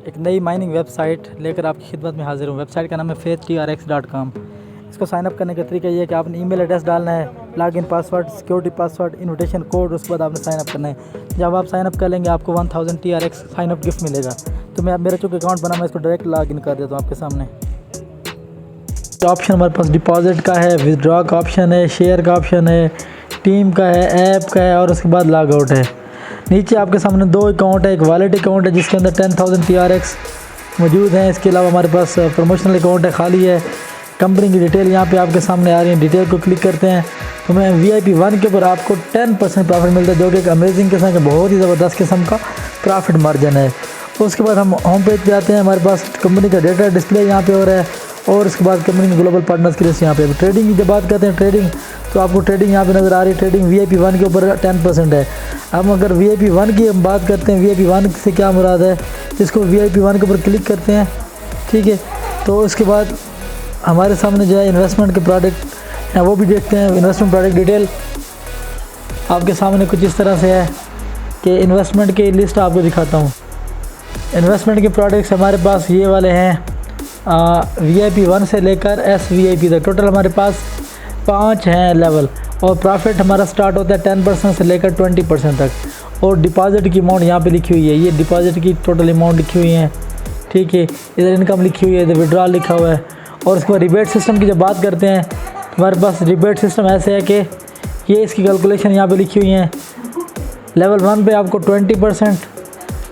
एक नई mining website लेकर आपकी खिदमत में हाजिर हूँ। वेबसाइट का नाम है faithtrx.com। इसको साइनअप करने का तरीका ये है कि आपने ईमेल एड्रेस डालना है, login password, security password, invitation code, उसके बाद आपने साइनअप करना है। जब आप साइनअप कर लेंगे आपको 1000 TRX साइनअप गिफ्ट मिलेगा। तो मैं मेरा चूँकि अकाउंट बना, मैं इसको डायरेक्ट लॉगिन कर देता हूँ आपके सामने। ऑप्शन हमारे पास डिपॉजिट का है, विदड्रॉ का ऑप्शन है, शेयर का ऑप्शन है, टीम का है, ऐप का है और उसके बाद लॉग आउट है। नीचे आपके सामने दो अकाउंट है, एक वॉलेट अकाउंट है जिसके अंदर 10,000 TRX मौजूद हैं। इसके अलावा हमारे पास प्रमोशनल अकाउंट है, खाली है। कंपनी की डिटेल यहाँ पे आपके सामने आ रही है। डिटेल को क्लिक करते हैं तो मैं VIP 1 के ऊपर आपको 10% प्रॉफिट मिलता है, जो कि एक अमेजिंग किस्म का, बहुत ही ज़बरदस्त किस्म का प्रॉफिट मार्जिन है। उसके बाद हम होम पेज पे आते हैं। हमारे पास कंपनी का डेटा डिस्प्ले यहाँ पे हो रहा है और उसके बाद कंपनी के ग्लोबल पार्टनर्स की लिस्ट यहाँ पे। ट्रेडिंग की जब बात करते हैं ट्रेडिंग, तो आपको ट्रेडिंग यहाँ पे नज़र आ रही है। ट्रेडिंग VIP 1 के ऊपर 10% है। हम अगर VIP 1 की हम बात करते हैं, VIP 1 से क्या मुराद है, इसको VIP 1 के ऊपर क्लिक करते हैं, ठीक है। तो उसके बाद हमारे सामने जो है इन्वेस्टमेंट के प्रोडक्ट हैं वो भी देखते हैं। इन्वेस्टमेंट प्रोडक्ट डिटेल आपके सामने कुछ इस तरह से है कि इन्वेस्टमेंट की लिस्ट आपको दिखाता हूँ। इन्वेस्टमेंट के प्रोडक्ट्स हमारे पास ये वाले हैं, VIP 1 से लेकर SVIP तक। टोटल हमारे पास 5 हैं लेवल और प्रॉफिट हमारा स्टार्ट होता है 10% से लेकर 20% तक। और डिपॉजिट की अमाउंट यहाँ पे लिखी हुई है, ये डिपॉजिट की टोटल अमाउंट लिखी हुई है, ठीक है। इधर इनकम लिखी हुई है, इधर विड्रॉल लिखा हुआ है। और उसके बाद रिबेट सिस्टम की जब बात करते हैं, हमारे पास रिबेट सिस्टम ऐसे है कि ये इसकी कैलकुलेशन यहाँ पे लिखी हुई है। लेवल 1 पे आपको 20%,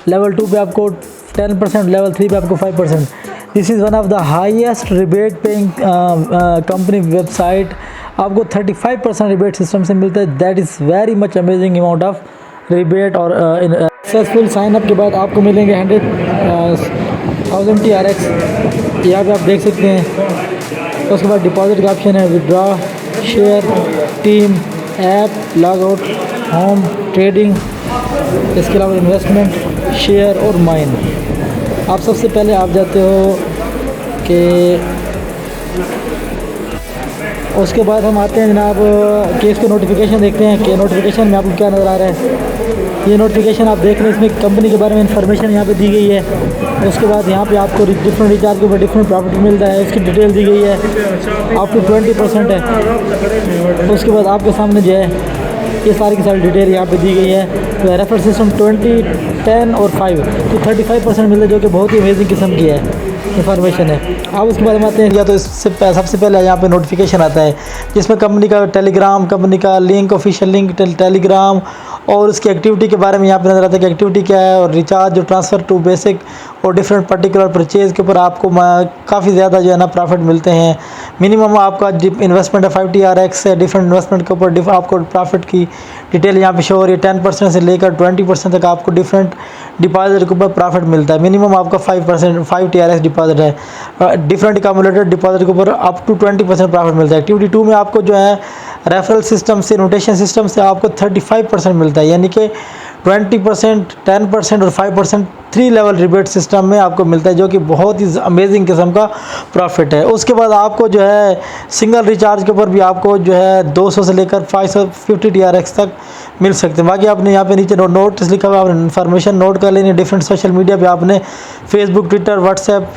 लेवल 2 पे आपको 10%, लेवल 3 पे आपको 5%। This is one of the highest rebate paying company website. आपको 35% रिबेट सिस्टम से मिलता है। That is very much amazing amount of rebate. और सक्सेसफुल साइनअप के बाद आपको मिलेंगे 100,000 TRX, यहाँ पे आप देख सकते हैं। उसके बाद डिपॉजिट का ऑप्शन है, withdraw, share, team, app, log out, home, trading, इसके अलावा इन्वेस्टमेंट, शेयर और माइन। आप सबसे पहले आप जाते हो कि उसके बाद हम आते हैं जनाब कि इसके नोटिफिकेशन देखते हैं कि नोटिफिकेशन में आपको क्या नज़र आ रहा है। ये नोटिफिकेशन आप देख रहे हैं, इसमें कंपनी के बारे में इंफॉर्मेशन यहाँ पे दी गई है। उसके बाद यहाँ पे आपको डिफरेंट रिचार्ज के ऊपर डिफरेंट प्रॉफिट मिलता है, इसकी डिटेल दी गई है। आपको 20% है। उसके बाद आपके सामने जो है ये सारी की सारी डिटेल यहाँ पे दी गई है। तो रेफर सिस्टम 20, 10 और 5 तो 35% मिलता है, जो कि बहुत ही अमेजिंग किस्म की है इंफॉर्मेशन है। आप उसके बाद हम आते हैं, या तो इससे सबसे पहले यहाँ पे नोटिफिकेशन आता है जिसमें कंपनी का टेलीग्राम, कंपनी का लिंक, ऑफिशियल लिंक टेलीग्राम और उसकी एक्टिविटी के बारे में यहाँ पे नज़र आता है कि एक्टिविटी क्या है। और रिचार्ज, ट्रांसफ़र टू बेसिक और डिफरेंट पर्टिकुलर परचेज़ के ऊपर आपको काफ़ी ज़्यादा जो है ना प्रॉफिट मिलते हैं। मिनिमम आपका इन्वेस्टमेंट है 5 TRX है। डिफरेंट इन्वेस्टमेंट के ऊपर आपको प्रॉफिट की डिटेल यहाँ पे शो हो रही है। 10% से लेकर 20% तक आपको डिफरेंट डिपॉजिट के ऊपर प्रॉफिट मिलता है। मिनिमम आपका 5 TRX डिपॉजिट है। डिफरेंट अकामुलेटेड डिपॉजिट के ऊपर अप टू 20% प्रॉफिट मिलता है। एक्टिविटी 2 में आपको जो है रेफरल सिस्टम से, नोटेशन सिस्टम से आपको 35% मिलता है, यानी कि 20%, 10% और 5% 3 लेवल रिबेट सिस्टम में आपको मिलता है, जो कि बहुत ही अमेजिंग किस्म का प्रॉफिट है। उसके बाद आपको जो है सिंगल रिचार्ज के ऊपर भी आपको जो है 200 से लेकर 550 TRX तक मिल सकते हैं। बाकी आपने यहाँ पे नीचे नोट्स लिखा हुआ, आपने इन्फॉर्मेशन नोट कर लेनी है। डिफरेंट सोशल मीडिया पे आपने Facebook, Twitter, WhatsApp,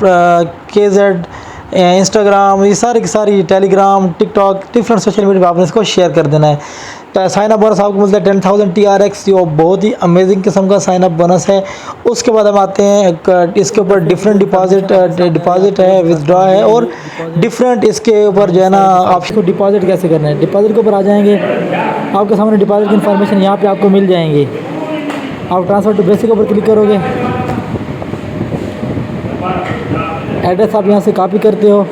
KZ, Instagram, ये सारी की सारी, Telegram, TikTok, different social media पे आपने इसको शेयर कर देना है। साइन अप बोनस आपको मिलता है 10,000 TRX, जो बहुत ही अमेजिंग किस्म का साइन अप बोनस है। उसके बाद हम आते हैं इसके ऊपर डिफरेंट डिपॉजिट है, विदड्रॉ है और डिफरेंट इसके ऊपर जो है ना आपको डिपॉजिट कैसे करना है। डिपॉजिट के ऊपर आ जाएंगे, आपके सामने डिपॉजिट की इन्फॉर्मेशन यहाँ पे आपको मिल जाएंगी। आप ट्रांसफ़र टू बेसिक के ऊपर क्लिक करोगे, एड्रेस आप यहाँ से कॉपी करते हो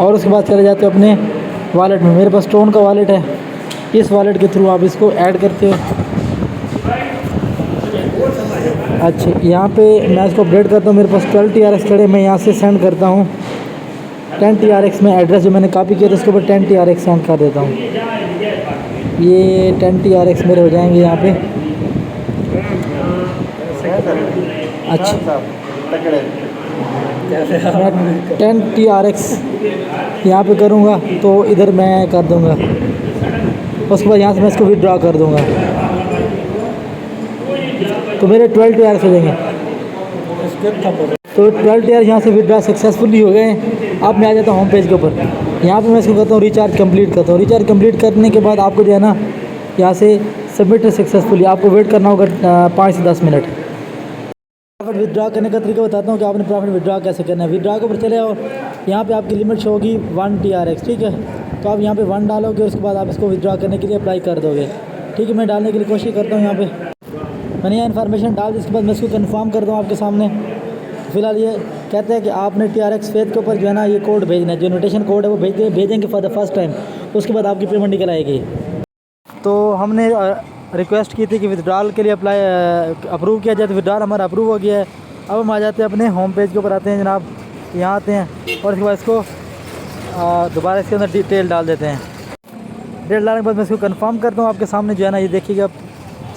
और उसके बाद चले जाते हो अपने वॉलेट में। मेरे पास स्टोन का वॉलेट है, इस वॉलेट के थ्रू आप इसको ऐड करते हो। अच्छा, यहाँ पे मैं इसको अपडेट करता हूँ। मेरे पास 12 TRX खड़े, मैं यहाँ से सेंड करता हूँ 10 TRX में। एड्रेस जो मैंने कॉपी किया था उसके ऊपर 10 TRX सेंड कर देता हूँ। ये 10 TRX मेरे हो जाएंगे यहाँ पे। अच्छा, मैं 10 TRX यहाँ पे करूँगा तो इधर मैं कर दूँगा। उसके बाद यहाँ से मैं इसको विड्रॉ कर दूँगा तो मेरे 12 TRX हो जाएंगे। तो 12 टीआर यहाँ से विड्रॉ सक्सेसफुली हो गए। अब मैं आ जाता हूँ होम पेज के ऊपर। यहाँ पे मैं इसको करता हूँ रिचार्ज कंप्लीट करता हूँ। रिचार्ज कंप्लीट करने के बाद आपको जो है ना यहाँ से सबमिट सक्सेसफुली, आपको वेट करना होगा 5 से 10 मिनट। प्रॉफिट विड्रॉ करने का तरीका बताता हूँ कि आपने प्रॉफिट विड्रॉ कैसे करना है। विड्रॉ के ऊपर चले आओ, यहाँ पे आपकी लिमिट शो होगी 1 TRX, ठीक है। तो आप यहाँ पे 1 डालोगे, उसके बाद आप इसको विड्रॉ करने के लिए अप्लाई कर दोगे, ठीक है। मैं डालने के लिए कोशिश करता हूँ। यहाँ पे मैंने यहाँ इन्फॉर्मेशन डाल दी, इसके बाद मैं इसको कन्फर्म कर दूँ आपके सामने। फिलहाल ये कहते हैं कि आपने TRX फेथ के ऊपर जो है ना ये कोड भेजना है, जो इन्विटेशन कोड है वो भेजेंगे फॉर द फर्स्ट टाइम, उसके बाद आपकी पेमेंट निकल आएगी। तो हमने रिक्वेस्ट की थी कि विड्रॉल के लिए अप्रूव किया जाए, तो विड्रॉल हमारा अप्रूव हो गया है। अब हम आ जाते हैं अपने होम पेज के ऊपर, आते हैं जनाब, यहाँ आते हैं और इसके बाद इसको दोबारा इसके अंदर डिटेल डाल देते हैं। डिटेल डालने के बाद मैं इसको कंफर्म करता हूँ आपके सामने जो है ना, ये देखिएगा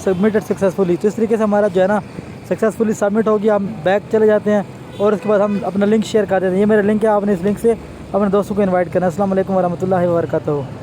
सबमिटेड सक्सेसफुली। तो इस तरीके से हमारा जो है ना सक्सेसफुली सबमिट होगी। हम बैक चले जाते हैं और उसके बाद हम अपना लिंक शेयर कर देते हैं। ये मेरा लिंक है, आपने इस लिंक से अपने दोस्तों को इन्वाइट करना है। अस्सलाम वालेकुम वरहमतुल्लाहि वबरकातुहू।